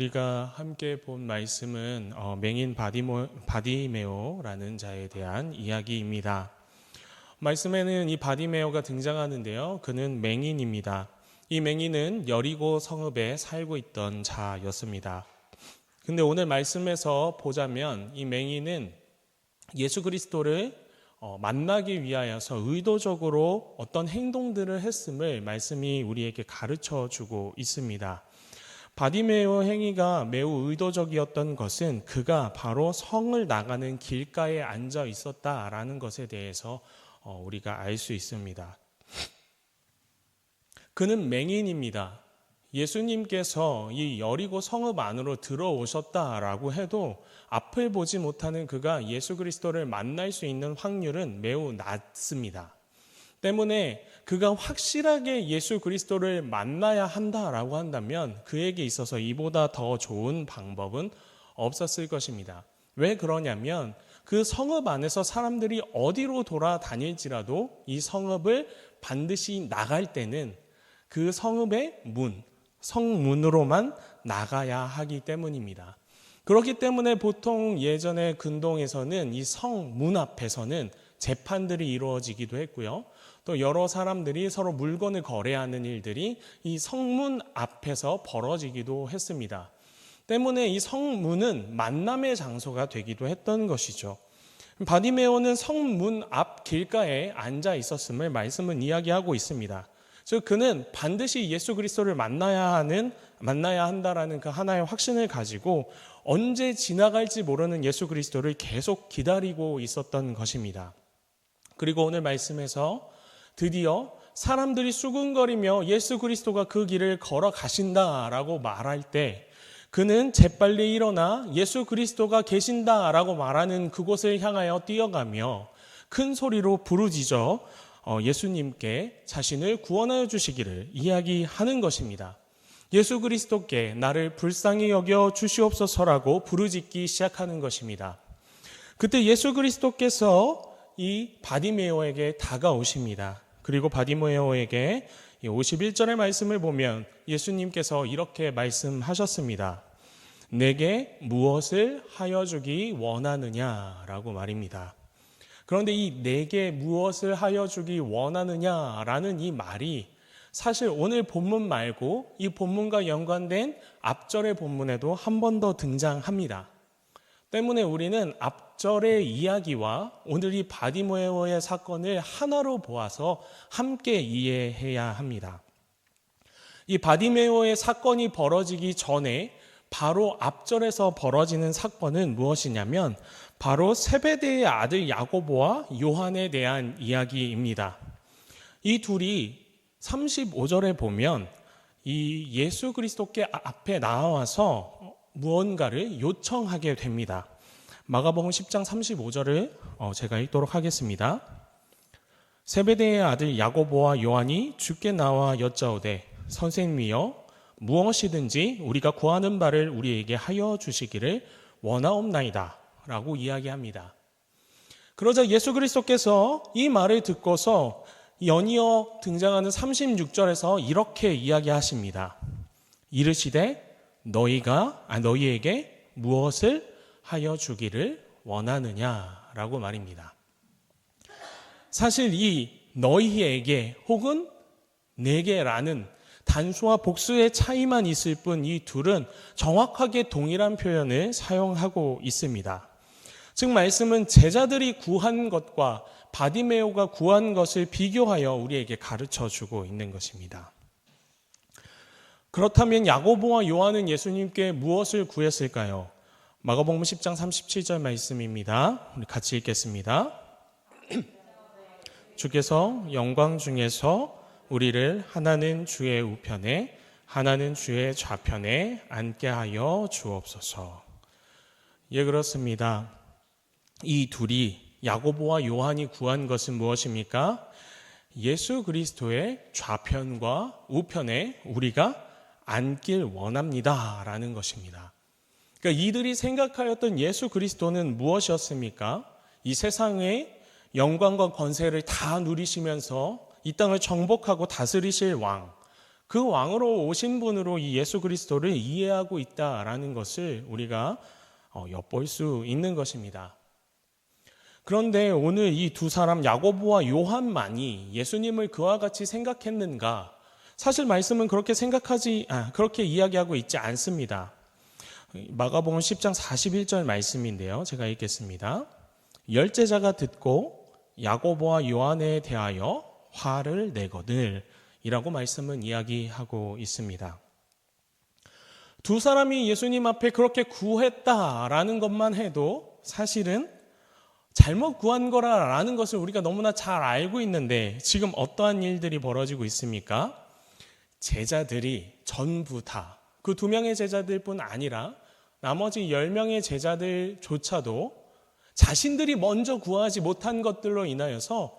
우리가 함께 본 말씀은 맹인 바디메오라는 자에 대한 이야기입니다. 말씀에는 이 바디메오가 등장하는데요. 그는 맹인입니다. 이 맹인은 여리고 성읍에 살고 있던 자였습니다. 근데 오늘 말씀에서 보자면 이 맹인은 예수 그리스도를 만나기 위하여서 의도적으로 어떤 행동들을 했음을 말씀이 우리에게 가르쳐 주고 있습니다. 바디메오 행위가 매우 의도적이었던 것은 그가 바로 성을 나가는 길가에 앉아 있었다라는 것에 대해서 우리가 알 수 있습니다. 그는 맹인입니다. 예수님께서 이 여리고 성읍 안으로 들어오셨다라고 해도 앞을 보지 못하는 그가 예수 그리스도를 만날 수 있는 확률은 매우 낮습니다. 때문에 그가 확실하게 예수 그리스도를 만나야 한다라고 한다면 그에게 있어서 이보다 더 좋은 방법은 없었을 것입니다. 왜 그러냐면 그 성읍 안에서 사람들이 어디로 돌아다닐지라도 이 성읍을 반드시 나갈 때는 그 성읍의 성문으로만 나가야 하기 때문입니다. 그렇기 때문에 보통 예전의 근동에서는 이 성문 앞에서는 재판들이 이루어지기도 했고요. 또 여러 사람들이 서로 물건을 거래하는 일들이 이 성문 앞에서 벌어지기도 했습니다. 때문에 이 성문은 만남의 장소가 되기도 했던 것이죠. 바디메오는 성문 앞 길가에 앉아 있었음을 말씀은 이야기하고 있습니다. 즉 그는 반드시 예수 그리스도를 만나야 한다라는 그 하나의 확신을 가지고 언제 지나갈지 모르는 예수 그리스도를 계속 기다리고 있었던 것입니다. 그리고 오늘 말씀에서 드디어 사람들이 수군거리며 예수 그리스도가 그 길을 걸어가신다라고 말할 때 그는 재빨리 일어나 예수 그리스도가 계신다라고 말하는 그곳을 향하여 뛰어가며 큰 소리로 부르짖어 예수님께 자신을 구원하여 주시기를 이야기하는 것입니다. 예수 그리스도께 나를 불쌍히 여겨 주시옵소서라고 부르짖기 시작하는 것입니다. 그때 예수 그리스도께서 이 바디메오에게 다가오십니다. 그리고 바디메오에게 51절의 말씀을 보면 예수님께서 이렇게 말씀하셨습니다. 내게 무엇을 하여 주기 원하느냐라고 말입니다. 그런데 이 내게 무엇을 하여 주기 원하느냐라는 이 말이 사실 오늘 본문 말고 이 본문과 연관된 앞절의 본문에도 한 번 더 등장합니다. 때문에 우리는 앞절의 이야기와 오늘 이 바디메오의 사건을 하나로 보아서 함께 이해해야 합니다. 이 바디메오의 사건이 벌어지기 전에 바로 앞절에서 벌어지는 사건은 무엇이냐면 바로 세베대의 아들 야고보와 요한에 대한 이야기입니다. 이 둘이 35절에 보면 이 예수 그리스도께 앞에 나와서 무언가를 요청하게 됩니다. 마가복음 10장 35절을 제가 읽도록 하겠습니다. 세베대의 아들 야고보와 요한이 주께 나와 여짜오되 선생님이여 무엇이든지 우리가 구하는 바를 우리에게 하여 주시기를 원하옵나이다 라고 이야기합니다. 그러자 예수 그리스도께서 이 말을 듣고서 연이어 등장하는 36절에서 이렇게 이야기하십니다. 이르시되 너희에게 무엇을 하여 주기를 원하느냐라고 말입니다. 사실 이 너희에게 혹은 내게라는 단수와 복수의 차이만 있을 뿐 이 둘은 정확하게 동일한 표현을 사용하고 있습니다. 즉 말씀은 제자들이 구한 것과 바디메오가 구한 것을 비교하여 우리에게 가르쳐주고 있는 것입니다. 그렇다면 야고보와 요한은 예수님께 무엇을 구했을까요? 마가복음 10장 37절 말씀입니다. 우리 같이 읽겠습니다. 주께서 영광 중에서 우리를 하나는 주의 우편에 하나는 주의 좌편에 앉게 하여 주옵소서. 예, 그렇습니다. 이 둘이 야고보와 요한이 구한 것은 무엇입니까? 예수 그리스도의 좌편과 우편에 우리가 앉길 원합니다 라는 것입니다. 그러니까 이들이 생각하였던 예수 그리스도는 무엇이었습니까? 이 세상의 영광과 권세를 다 누리시면서 이 땅을 정복하고 다스리실 왕, 그 왕으로 오신 분으로 이 예수 그리스도를 이해하고 있다라는 것을 우리가 엿볼 수 있는 것입니다. 그런데 오늘 이 두 사람 야고보와 요한만이 예수님을 그와 같이 생각했는가? 사실 말씀은 그렇게 이야기하고 있지 않습니다. 마가복음 10장 41절 말씀인데요. 제가 읽겠습니다. 열제자가 듣고 야고보와 요한에 대하여 화를 내거늘 이라고 말씀은 이야기하고 있습니다. 두 사람이 예수님 앞에 그렇게 구했다라는 것만 해도 사실은 잘못 구한 거라는 것을 우리가 너무나 잘 알고 있는데 지금 어떠한 일들이 벌어지고 있습니까? 제자들이 전부 다 그 2명의 제자들뿐 아니라 나머지 10명의 제자들조차도 자신들이 먼저 구하지 못한 것들로 인하여서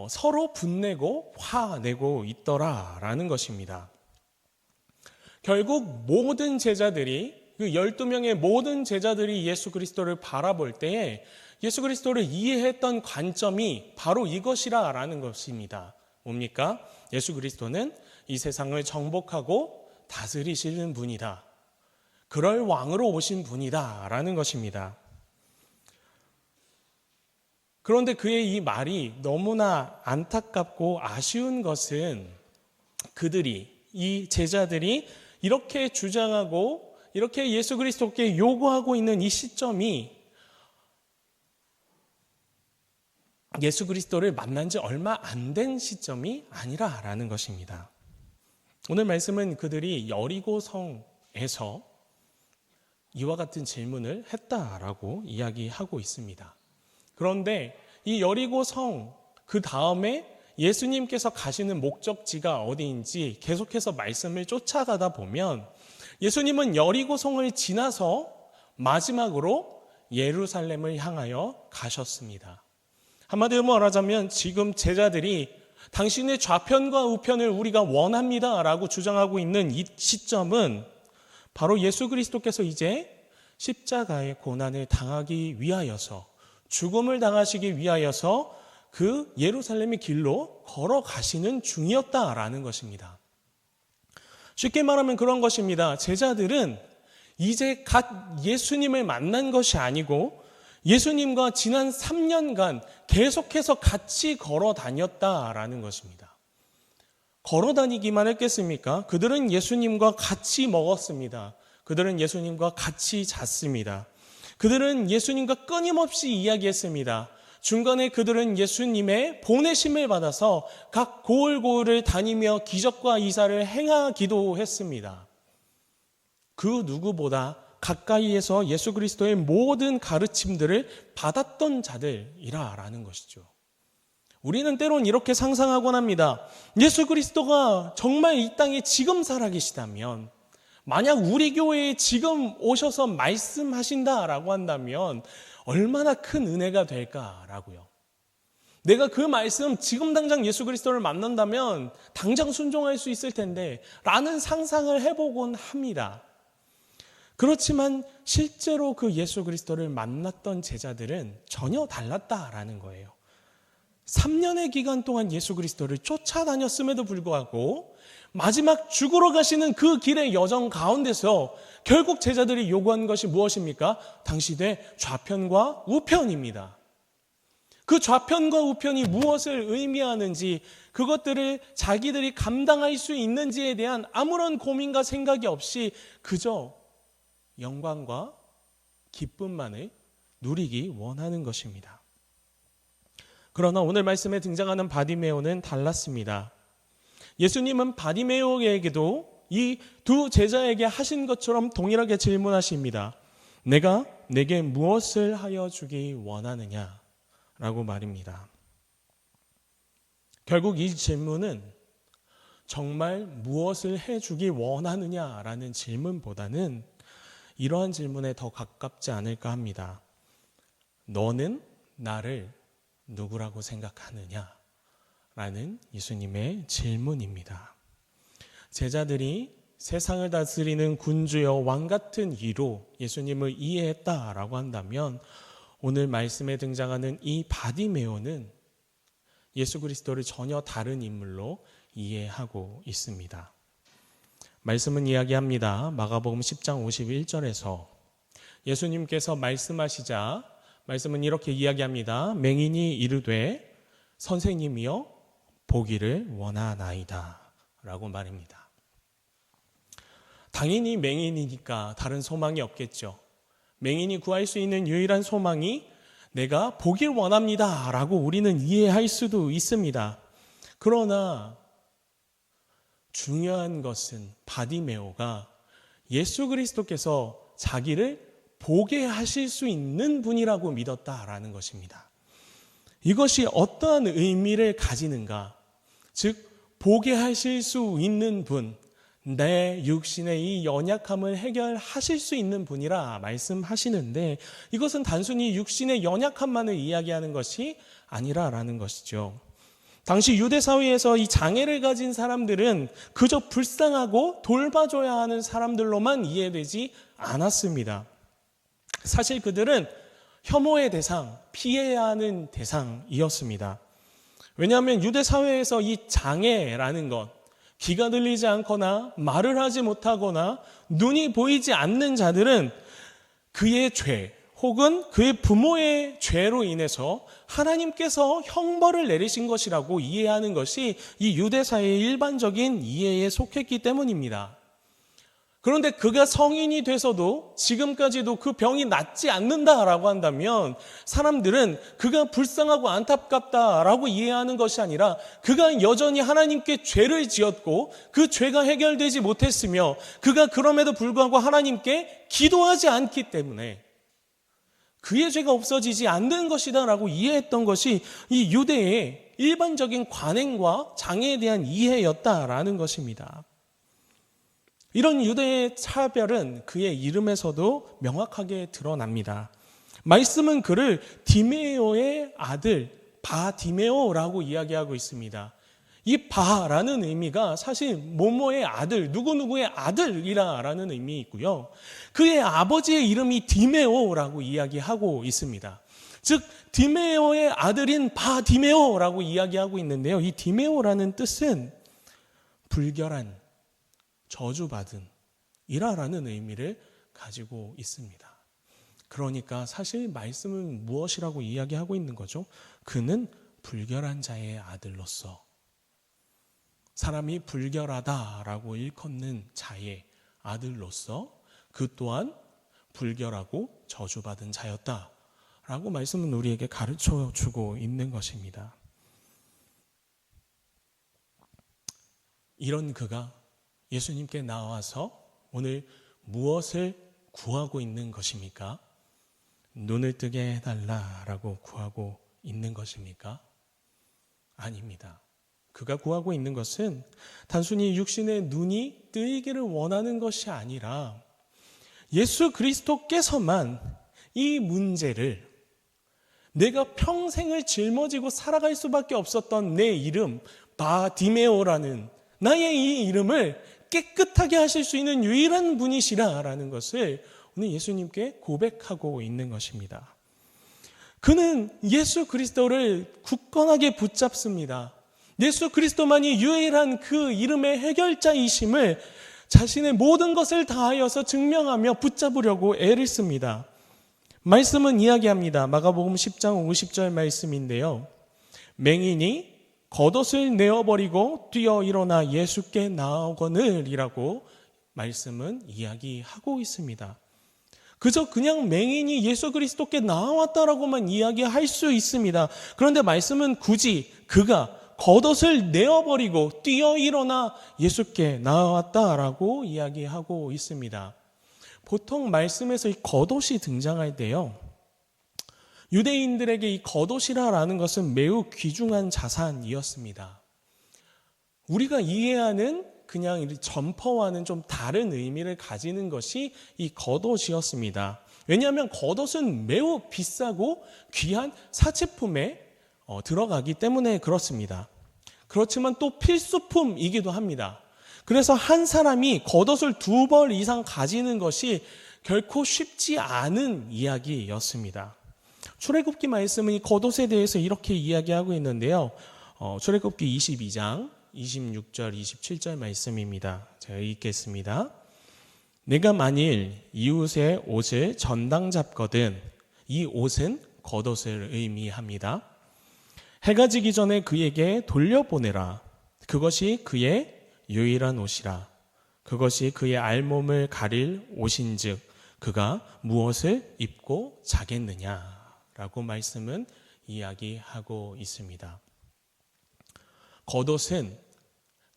서로 분내고 화내고 있더라라는 것입니다. 결국 모든 제자들이 그 12명의 모든 제자들이 예수 그리스도를 바라볼 때에 예수 그리스도를 이해했던 관점이 바로 이것이라라는 것입니다. 뭡니까? 예수 그리스도는 이 세상을 정복하고 다스리시는 분이다. 그럴 왕으로 오신 분이다라는 것입니다. 그런데 그의 이 말이 너무나 안타깝고 아쉬운 것은 이 제자들이 이렇게 주장하고 이렇게 예수 그리스도께 요구하고 있는 이 시점이 예수 그리스도를 만난 지 얼마 안 된 시점이 아니라라는 것입니다. 오늘 말씀은 그들이 여리고성에서 이와 같은 질문을 했다라고 이야기하고 있습니다. 그런데 이 여리고성 그 다음에 예수님께서 가시는 목적지가 어디인지 계속해서 말씀을 쫓아가다 보면 예수님은 여리고성을 지나서 마지막으로 예루살렘을 향하여 가셨습니다. 한마디로 말하자면 지금 제자들이 당신의 좌편과 우편을 우리가 원합니다라고 주장하고 있는 이 시점은 바로 예수 그리스도께서 이제 십자가의 고난을 당하기 위하여서 죽음을 당하시기 위하여서 그 예루살렘의 길로 걸어가시는 중이었다라는 것입니다. 쉽게 말하면 그런 것입니다. 제자들은 이제 갓 예수님을 만난 것이 아니고 예수님과 지난 3년간 계속해서 같이 걸어 다녔다라는 것입니다. 걸어 다니기만 했겠습니까? 그들은 예수님과 같이 먹었습니다. 그들은 예수님과 같이 잤습니다. 그들은 예수님과 끊임없이 이야기했습니다. 중간에 그들은 예수님의 보내심을 받아서 각 고을고을을 다니며 기적과 이사를 행하기도 했습니다. 그 누구보다 가까이에서 예수 그리스도의 모든 가르침들을 받았던 자들이라는 것이죠. 우리는 때론 이렇게 상상하곤 합니다. 예수 그리스도가 정말 이 땅에 지금 살아계시다면, 만약 우리 교회에 지금 오셔서 말씀하신다라고 한다면 얼마나 큰 은혜가 될까라고요. 내가 그 말씀 지금 당장 예수 그리스도를 만난다면 당장 순종할 수 있을 텐데 라는 상상을 해보곤 합니다. 그렇지만 실제로 그 예수 그리스도를 만났던 제자들은 전혀 달랐다라는 거예요. 3년의 기간 동안 예수 그리스도를 쫓아다녔음에도 불구하고 마지막 죽으러 가시는 그 길의 여정 가운데서 결국 제자들이 요구한 것이 무엇입니까? 당신의 좌편과 우편입니다. 그 좌편과 우편이 무엇을 의미하는지, 그것들을 자기들이 감당할 수 있는지에 대한 아무런 고민과 생각이 없이 그저 영광과 기쁨만을 누리기 원하는 것입니다. 그러나 오늘 말씀에 등장하는 바디메오는 달랐습니다. 예수님은 바디메오에게도 이 두 제자에게 하신 것처럼 동일하게 질문하십니다. 내가 내게 무엇을 하여 주기 원하느냐? 라고 말입니다. 결국 이 질문은 정말 무엇을 해주기 원하느냐라는 질문보다는 이러한 질문에 더 가깝지 않을까 합니다. 너는 나를 누구라고 생각하느냐? 라는 예수님의 질문입니다. 제자들이 세상을 다스리는 군주여 왕 같은 이로 예수님을 이해했다라고 한다면 오늘 말씀에 등장하는 이 바디메오는 예수 그리스도를 전혀 다른 인물로 이해하고 있습니다. 말씀은 이야기합니다. 마가복음 10장 51절에서 예수님께서 말씀하시자 말씀은 이렇게 이야기합니다. 맹인이 이르되 선생님이여 보기를 원하나이다 라고 말입니다. 당연히 맹인이니까 다른 소망이 없겠죠. 맹인이 구할 수 있는 유일한 소망이 내가 보길 원합니다 라고 우리는 이해할 수도 있습니다. 그러나 중요한 것은 바디메오가 예수 그리스도께서 자기를 보게 하실 수 있는 분이라고 믿었다라는 것입니다. 이것이 어떠한 의미를 가지는가? 즉 보게 하실 수 있는 분, 내 육신의 이 연약함을 해결하실 수 있는 분이라 말씀하시는데 이것은 단순히 육신의 연약함만을 이야기하는 것이 아니라라는 것이죠. 당시 유대 사회에서 이 장애를 가진 사람들은 그저 불쌍하고 돌봐줘야 하는 사람들로만 이해되지 않았습니다. 사실 그들은 혐오의 대상, 피해야 하는 대상이었습니다. 왜냐하면 유대 사회에서 이 장애라는 것, 귀가 들리지 않거나 말을 하지 못하거나 눈이 보이지 않는 자들은 그의 죄 혹은 그의 부모의 죄로 인해서 하나님께서 형벌을 내리신 것이라고 이해하는 것이 이 유대사회의 일반적인 이해에 속했기 때문입니다. 그런데 그가 성인이 돼서도 지금까지도 그 병이 낫지 않는다라고 한다면 사람들은 그가 불쌍하고 안타깝다라고 이해하는 것이 아니라 그가 여전히 하나님께 죄를 지었고 그 죄가 해결되지 못했으며 그가 그럼에도 불구하고 하나님께 기도하지 않기 때문에 그의 죄가 없어지지 않는 것이다라고 이해했던 것이 이 유대의 일반적인 관행과 장애에 대한 이해였다라는 것입니다. 이런 유대의 차별은 그의 이름에서도 명확하게 드러납니다. 말씀은 그를 디메오의 아들 바디메오라고 이야기하고 있습니다. 이 바라는 의미가 사실 모모의 아들, 누구누구의 아들이라는 의미 있고요. 그의 아버지의 이름이 디메오라고 이야기하고 있습니다. 즉 디메오의 아들인 바디메오라고 이야기하고 있는데요. 이 디메오라는 뜻은 불결한, 저주받은 이라라는 의미를 가지고 있습니다. 그러니까 사실 말씀은 무엇이라고 이야기하고 있는 거죠? 그는 불결한 자의 아들로서 사람이 불결하다라고 일컫는 자의 아들로서 그 또한 불결하고 저주받은 자였다라고 말씀은 우리에게 가르쳐주고 있는 것입니다. 이런 그가 예수님께 나와서 오늘 무엇을 구하고 있는 것입니까? 눈을 뜨게 해달라라고 구하고 있는 것입니까? 아닙니다. 그가 구하고 있는 것은 단순히 육신의 눈이 뜨이기를 원하는 것이 아니라 예수 그리스도께서만 이 문제를 내가 평생을 짊어지고 살아갈 수밖에 없었던 내 이름 바디메오라는 나의 이 이름을 깨끗하게 하실 수 있는 유일한 분이시라라는 것을 오늘 예수님께 고백하고 있는 것입니다. 그는 예수 그리스도를 굳건하게 붙잡습니다. 예수 그리스도만이 유일한 그 이름의 해결자이심을 자신의 모든 것을 다하여서 증명하며 붙잡으려고 애를 씁니다. 말씀은 이야기합니다. 마가복음 10장 50절 말씀인데요. 맹인이 겉옷을 내어버리고 뛰어 일어나 예수께 나아오거늘이라고 말씀은 이야기하고 있습니다. 그저 그냥 맹인이 예수 그리스도께 나아왔다라고만 이야기할 수 있습니다. 그런데 말씀은 굳이 그가 겉옷을 내어버리고 뛰어 일어나 예수께 나아왔다라고 이야기하고 있습니다. 보통 말씀에서 이 겉옷이 등장할 때요, 유대인들에게 이 겉옷이라는 것은 매우 귀중한 자산이었습니다. 우리가 이해하는 그냥 점퍼와는 좀 다른 의미를 가지는 것이 이 겉옷이었습니다. 왜냐하면 겉옷은 매우 비싸고 귀한 사치품에 들어가기 때문에 그렇습니다. 그렇지만 또 필수품이기도 합니다. 그래서 한 사람이 겉옷을 2벌 이상 가지는 것이 결코 쉽지 않은 이야기였습니다. 출애굽기 말씀은 이 겉옷에 대해서 이렇게 이야기하고 있는데요. 출애굽기 22장 26절 27절 말씀입니다. 제가 읽겠습니다. 내가 만일 이웃의 옷을 전당 잡거든, 이 옷은 겉옷을 의미합니다. 해가 지기 전에 그에게 돌려보내라. 그것이 그의 유일한 옷이라. 그것이 그의 알몸을 가릴 옷인즉 그가 무엇을 입고 자겠느냐라고 말씀은 이야기하고 있습니다. 겉옷은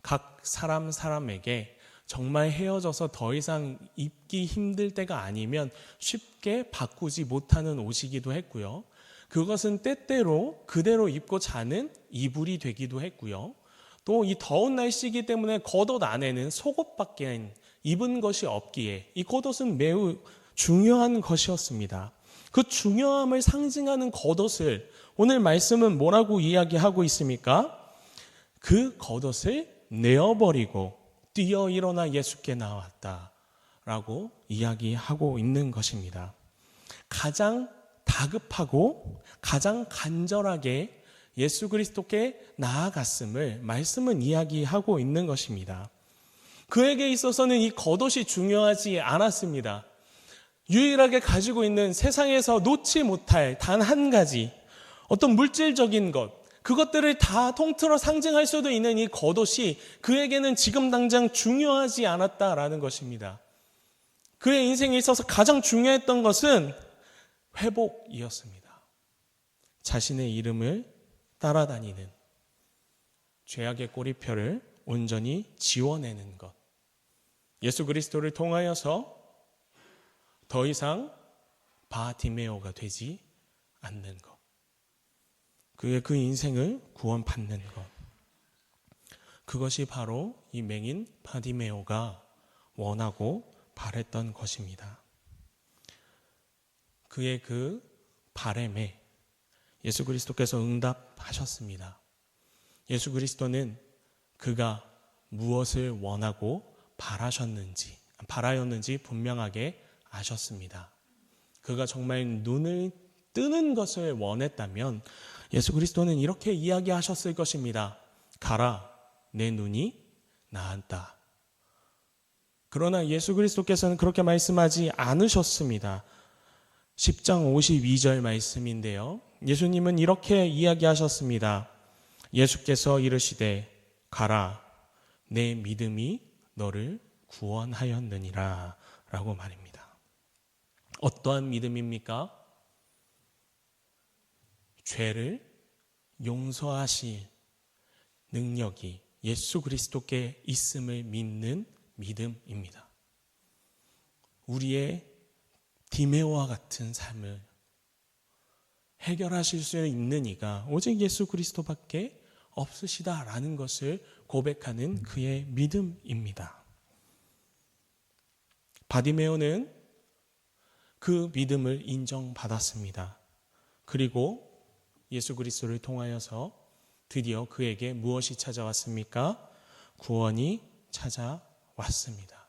각 사람에게 정말 헤어져서 더 이상 입기 힘들 때가 아니면 쉽게 바꾸지 못하는 옷이기도 했고요. 그것은 때때로 그대로 입고 자는 이불이 되기도 했고요. 또 이 더운 날씨이기 때문에 겉옷 안에는 속옷밖에 입은 것이 없기에 이 겉옷은 매우 중요한 것이었습니다. 그 중요함을 상징하는 겉옷을 오늘 말씀은 뭐라고 이야기하고 있습니까? 그 겉옷을 내어버리고 뛰어 일어나 예수께 나왔다라고 이야기하고 있는 것입니다. 가장 다급하고 가장 간절하게 예수 그리스도께 나아갔음을 말씀은 이야기하고 있는 것입니다. 그에게 있어서는 이 겉옷이 중요하지 않았습니다. 유일하게 가지고 있는 세상에서 놓지 못할 단 한 가지 어떤 물질적인 것, 그것들을 다 통틀어 상징할 수도 있는 이 겉옷이 그에게는 지금 당장 중요하지 않았다라는 것입니다. 그의 인생에 있어서 가장 중요했던 것은 회복이었습니다. 자신의 이름을 따라다니는 죄악의 꼬리표를 온전히 지워내는 것, 예수 그리스도를 통하여서 더 이상 바디메오가 되지 않는 것, 그의 그 인생을 구원받는 것, 그것이 바로 이 맹인 바디메오가 원하고 바랬던 것입니다. 그의 그 바램에 예수 그리스도께서 응답하셨습니다. 예수 그리스도는 그가 무엇을 원하고 바라였는지 분명하게 아셨습니다. 그가 정말 눈을 뜨는 것을 원했다면 예수 그리스도는 이렇게 이야기하셨을 것입니다. 가라, 내 눈이 나았다. 그러나 예수 그리스도께서는 그렇게 말씀하지 않으셨습니다. 10장 52절 말씀인데요. 예수님은 이렇게 이야기하셨습니다. 예수께서 이르시되 가라, 내 믿음이 너를 구원하였느니라 라고 말입니다. 어떠한 믿음입니까? 죄를 용서하실 능력이 예수 그리스도께 있음을 믿는 믿음입니다. 우리의 디메오와 같은 삶을 해결하실 수 있는 이가 오직 예수 그리스도밖에 없으시다라는 것을 고백하는 그의 믿음입니다. 바디메오는 그 믿음을 인정받았습니다. 그리고 예수 그리스도를 통하여서 드디어 그에게 무엇이 찾아왔습니까? 구원이 찾아왔습니다.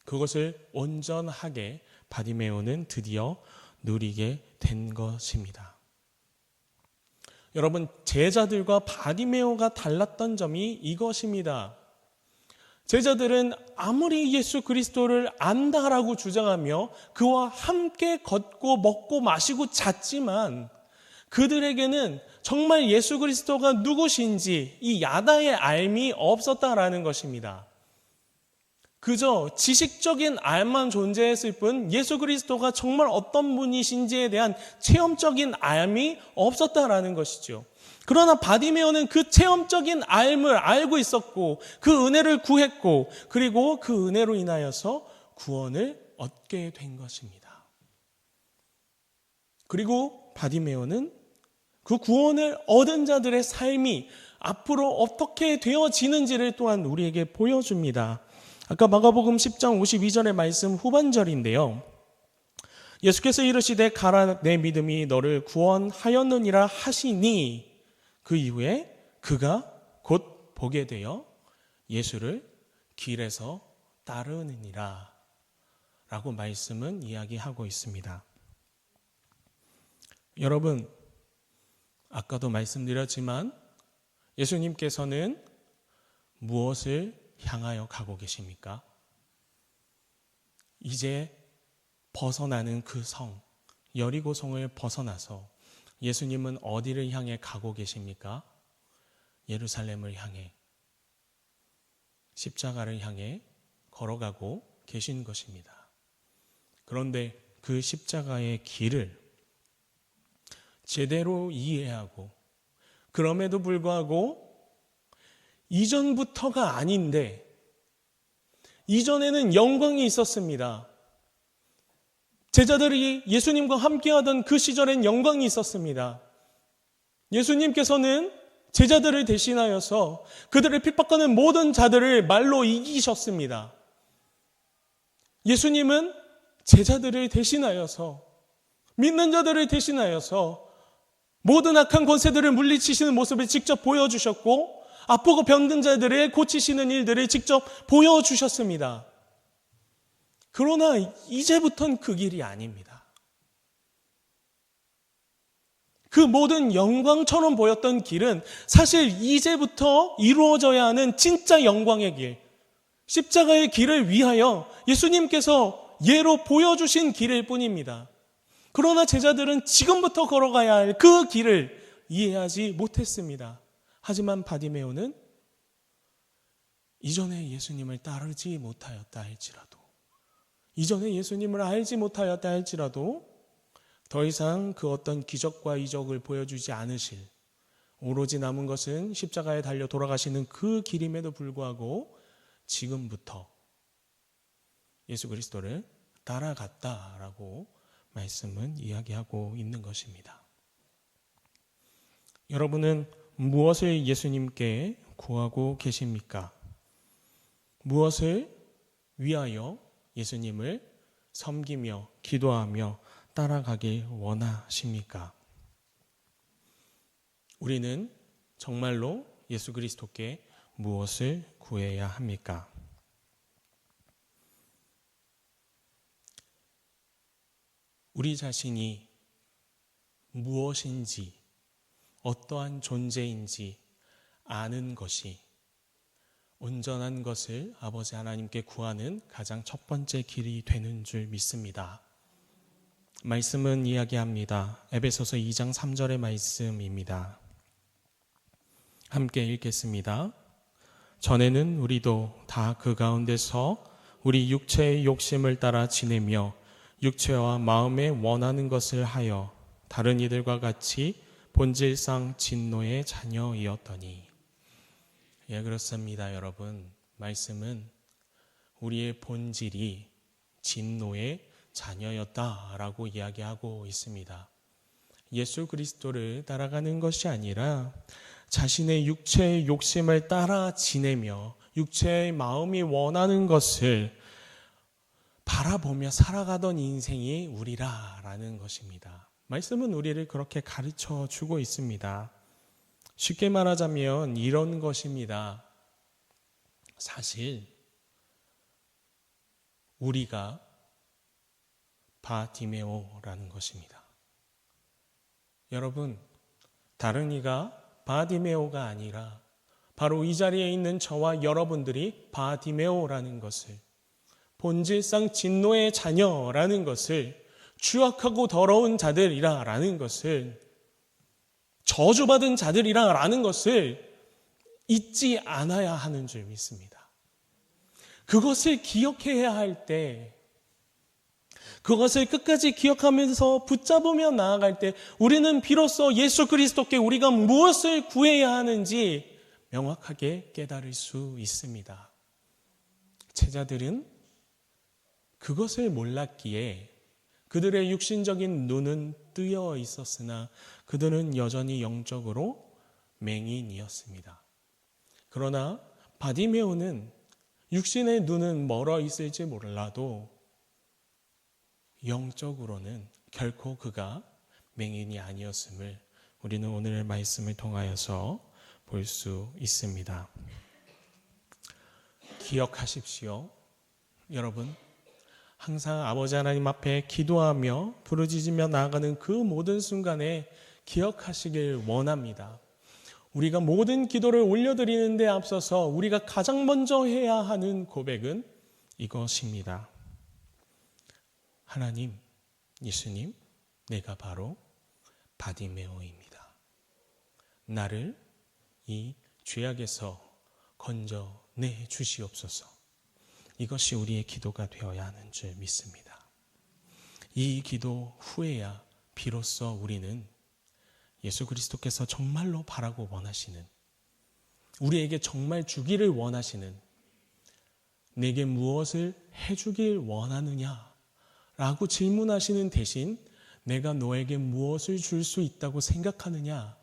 그것을 온전하게 바디메오는 드디어 누리게 된 것입니다. 여러분, 제자들과 바디메오가 달랐던 점이 이것입니다. 제자들은 아무리 예수 그리스도를 안다라고 주장하며 그와 함께 걷고 먹고 마시고 잤지만 그들에게는 정말 예수 그리스도가 누구신지 이 야다의 알미 없었다라는 것입니다. 그저 지식적인 알만 존재했을 뿐 예수 그리스도가 정말 어떤 분이신지에 대한 체험적인 알미 없었다라는 것이죠. 그러나 바디메오는 그 체험적인 알을 알고 있었고 그 은혜를 구했고 그리고 그 은혜로 인하여서 구원을 얻게 된 것입니다. 그리고 바디메오는 그 구원을 얻은 자들의 삶이 앞으로 어떻게 되어지는지를 또한 우리에게 보여줍니다. 아까 마가복음 10장 52절의 말씀 후반절인데요. 예수께서 이르시되 가라, 내 믿음이 너를 구원하였느니라 하시니 그 이후에 그가 곧 보게 되어 예수를 길에서 따르느니라 라고 말씀은 이야기하고 있습니다. 여러분, 아까도 말씀드렸지만 예수님께서는 무엇을 향하여 가고 계십니까? 이제 벗어나는 그 성, 여리고성을 벗어나서 예수님은 어디를 향해 가고 계십니까? 예루살렘을 향해, 십자가를 향해 걸어가고 계신 것입니다. 그런데 그 십자가의 길을 제대로 이해하고, 그럼에도 불구하고 이전부터가 아닌데, 이전에는 영광이 있었습니다. 제자들이 예수님과 함께하던 그 시절엔 영광이 있었습니다. 예수님께서는 제자들을 대신하여서 그들을 핍박하는 모든 자들을 말로 이기셨습니다. 예수님은 제자들을 대신하여서, 믿는 자들을 대신하여서 모든 악한 권세들을 물리치시는 모습을 직접 보여주셨고, 아프고 병든 자들을 고치시는 일들을 직접 보여주셨습니다. 그러나 이제부터는 그 길이 아닙니다. 그 모든 영광처럼 보였던 길은 사실 이제부터 이루어져야 하는 진짜 영광의 길, 십자가의 길을 위하여 예수님께서 예로 보여주신 길일 뿐입니다. 그러나 제자들은 지금부터 걸어가야 할 그 길을 이해하지 못했습니다. 하지만 바디메오는 이전에 예수님을 따르지 못하였다 할지라도, 이전에 예수님을 알지 못하였다 할지라도 더 이상 그 어떤 기적과 이적을 보여주지 않으실, 오로지 남은 것은 십자가에 달려 돌아가시는 그 길임에도 불구하고 지금부터 예수 그리스도를 따라갔다라고 말씀은 이야기하고 있는 것입니다. 여러분은 무엇을 예수님께 구하고 계십니까? 무엇을 위하여 예수님을 섬기며 기도하며 따라가길 원하십니까? 우리는 정말로 예수 그리스도께 무엇을 구해야 합니까? 우리 자신이 무엇인지, 어떠한 존재인지 아는 것이 온전한 것을 아버지 하나님께 구하는 가장 첫 번째 길이 되는 줄 믿습니다. 말씀은 이야기합니다. 에베소서 2장 3절의 말씀입니다. 함께 읽겠습니다. 전에는 우리도 다 그 가운데서 우리 육체의 욕심을 따라 지내며 육체와 마음에 원하는 것을 하여 다른 이들과 같이 본질상 진노의 자녀이었더니. 예, 그렇습니다, 여러분. 말씀은 우리의 본질이 진노의 자녀였다라고 이야기하고 있습니다. 예수 그리스도를 따라가는 것이 아니라 자신의 육체의 욕심을 따라 지내며 육체의 마음이 원하는 것을 바라보며 살아가던 인생이 우리라라는 것입니다. 말씀은 우리를 그렇게 가르쳐 주고 있습니다. 쉽게 말하자면 이런 것입니다. 사실 우리가 바디메오라는 것입니다. 여러분, 다른 이가 바디메오가 아니라 바로 이 자리에 있는 저와 여러분들이 바디메오라는 것을, 본질상 진노의 자녀라는 것을, 추악하고 더러운 자들이라는 것을, 저주받은 자들이라는 것을 잊지 않아야 하는 줄 믿습니다. 그것을 기억해야 할 때, 그것을 끝까지 기억하면서 붙잡으며 나아갈 때 우리는 비로소 예수 그리스도께 우리가 무엇을 구해야 하는지 명확하게 깨달을 수 있습니다. 제자들은 그것을 몰랐기에 그들의 육신적인 눈은 뜨여 있었으나 그들은 여전히 영적으로 맹인이었습니다. 그러나 바디메오는 육신의 눈은 멀어 있을지 몰라도 영적으로는 결코 그가 맹인이 아니었음을 우리는 오늘의 말씀을 통하여서 볼 수 있습니다. 기억하십시오. 여러분, 항상 아버지 하나님 앞에 기도하며 부르짖으며 나아가는 그 모든 순간에 기억하시길 원합니다. 우리가 모든 기도를 올려드리는 데 앞서서 우리가 가장 먼저 해야 하는 고백은 이것입니다. 하나님, 예수님, 내가 바로 바디메오입니다. 나를 이 죄악에서 건져내 주시옵소서. 이것이 우리의 기도가 되어야 하는 줄 믿습니다. 이 기도 후에야 비로소 우리는 예수 그리스도께서 정말로 바라고 원하시는, 우리에게 정말 주기를 원하시는, 내게 무엇을 해주길 원하느냐 라고 질문하시는 대신 내가 너에게 무엇을 줄 수 있다고 생각하느냐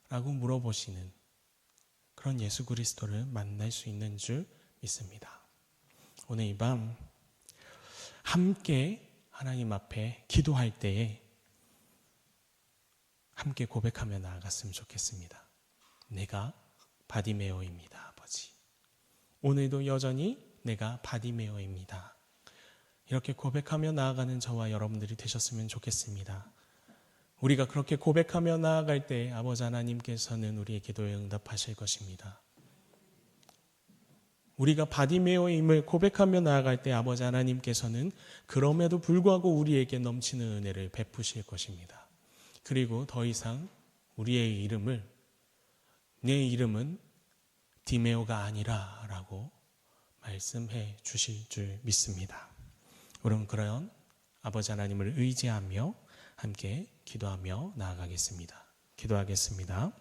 라고 물어보시는 그런 예수 그리스도를 만날 수 있는 줄 믿습니다. 오늘 이 밤 함께 하나님 앞에 기도할 때에 함께 고백하며 나아갔으면 좋겠습니다. 내가 바디메오입니다, 아버지. 오늘도 여전히 내가 바디메오입니다. 이렇게 고백하며 나아가는 저와 여러분들이 되셨으면 좋겠습니다. 우리가 그렇게 고백하며 나아갈 때 아버지 하나님께서는 우리의 기도에 응답하실 것입니다. 우리가 바디메오임을 고백하며 나아갈 때 아버지 하나님께서는 그럼에도 불구하고 우리에게 넘치는 은혜를 베푸실 것입니다. 그리고 더 이상 우리의 이름을, 내 이름은 디메오가 아니라 라고 말씀해 주실 줄 믿습니다. 우리는 그런 아버지 하나님을 의지하며 함께 기도하며 나아가겠습니다. 기도하겠습니다.